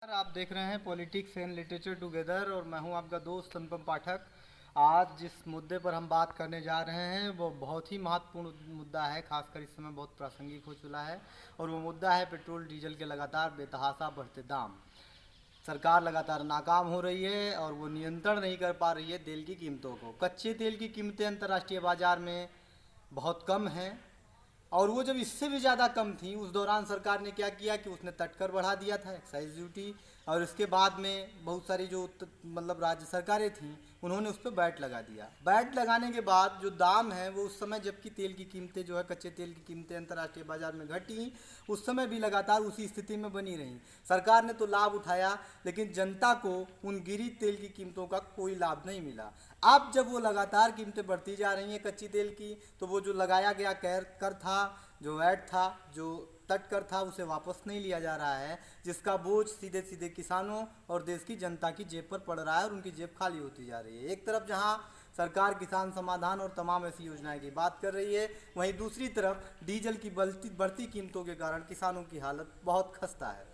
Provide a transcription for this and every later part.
आप देख रहे हैं पॉलिटिक्स एंड लिटरेचर टुगेदर और मैं हूं आपका दोस्त अनुपम पाठक। आज जिस मुद्दे पर हम बात करने जा रहे हैं वो बहुत ही महत्वपूर्ण मुद्दा है, खासकर इस समय बहुत प्रासंगिक हो चुका है। और वो मुद्दा है पेट्रोल डीजल के लगातार बेतहाशा बढ़ते दाम। सरकार लगातार नाकाम हो रही है और वो नियंत्रण नहीं कर पा रही है तेल की कीमतों को। कच्चे तेल की कीमतें अंतर्राष्ट्रीय बाजार में बहुत कम हैं और वो जब इससे भी ज़्यादा कम थी उस दौरान सरकार ने क्या किया कि उसने तटकर बढ़ा दिया था एक्साइज ड्यूटी। और इसके बाद में बहुत सारी जो मतलब राज्य सरकारें थीं उन्होंने उस पर वैट लगा दिया। वैट लगाने के बाद जो दाम है वो उस समय जबकि तेल की कीमतें जो है कच्चे तेल की कीमतें अंतर्राष्ट्रीय बाजार में घटी, उस समय भी लगातार उसी स्थिति में बनी रही। सरकार ने तो लाभ उठाया लेकिन जनता को उन गिरी तेल की कीमतों का कोई लाभ नहीं मिला। अब जब वो लगातार कीमतें बढ़ती जा रही हैं कच्ची तेल की, तो वो जो लगाया गया कर था, जो वैट था, जो तट कर था, उसे वापस नहीं लिया जा रहा है, जिसका बोझ सीधे सीधे किसानों और देश की जनता की जेब पर पड़ रहा है और उनकी जेब खाली होती जा रही है। एक तरफ जहां सरकार किसान समाधान और तमाम ऐसी योजनाएं की बात कर रही है, वहीं दूसरी तरफ डीजल की बढ़ती कीमतों के कारण किसानों की हालत बहुत खस्ता है।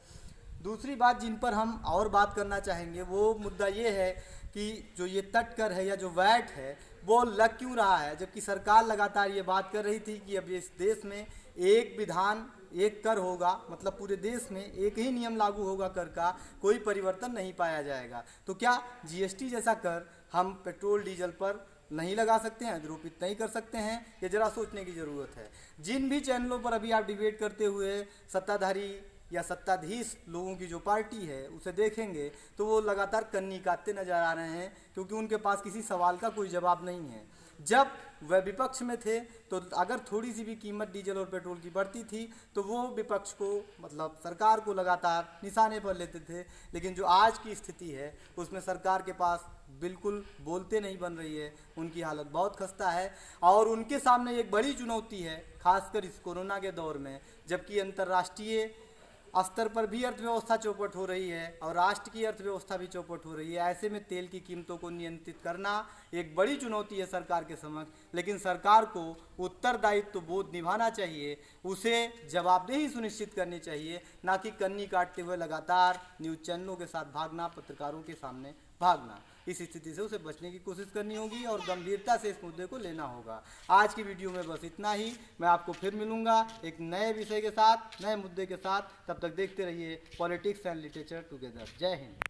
दूसरी बात जिन पर हम और बात करना चाहेंगे वो मुद्दा ये है कि जो ये तट कर है या जो वैट है वो लग क्यों रहा है, जबकि सरकार लगातार ये बात कर रही थी कि अब इस देश में एक विधान एक कर होगा, मतलब पूरे देश में एक ही नियम लागू होगा, कर का कोई परिवर्तन नहीं पाया जाएगा। तो क्या जीएसटी जैसा कर हम पेट्रोल डीजल पर नहीं लगा सकते हैं, आरोपित नहीं कर सकते हैं? ये जरा सोचने की ज़रूरत है। जिन भी चैनलों पर अभी आप डिबेट करते हुए सत्ताधारी या सत्ताधीश लोगों की जो पार्टी है उसे देखेंगे तो वो लगातार कन्नी काटते नजर आ रहे हैं, क्योंकि उनके पास किसी सवाल का कोई जवाब नहीं है। जब वह विपक्ष में थे तो अगर थोड़ी सी भी कीमत डीजल और पेट्रोल की बढ़ती थी तो वो विपक्ष को, मतलब सरकार को, लगातार निशाने पर लेते थे। लेकिन जो आज की स्थिति है उसमें सरकार के पास बिल्कुल बोलते नहीं बन रही है, उनकी हालत बहुत खस्ता है और उनके सामने एक बड़ी चुनौती है, खासकर इस कोरोना के दौर में, जबकि अंतर्राष्ट्रीय स्तर पर भी अर्थव्यवस्था चौपट हो रही है और राष्ट्र की अर्थव्यवस्था भी चौपट हो रही है। ऐसे में तेल की कीमतों को नियंत्रित करना एक बड़ी चुनौती है सरकार के समक्ष। लेकिन सरकार को उत्तरदायित्व बोध निभाना चाहिए, उसे जवाबदेही सुनिश्चित करनी चाहिए, ना कि कन्नी काटते हुए लगातार न्यूज़ चैनलों के साथ भागना, पत्रकारों के सामने भागना। इस स्थिति से उसे बचने की कोशिश करनी होगी और गंभीरता से इस मुद्दे को लेना होगा। आज की वीडियो में बस इतना ही। मैं आपको फिर मिलूंगा एक नए विषय के साथ, नए मुद्दे के साथ। तब तक देखते रहिए पॉलिटिक्स एंड लिटरेचर टुगेदर। जय हिंद।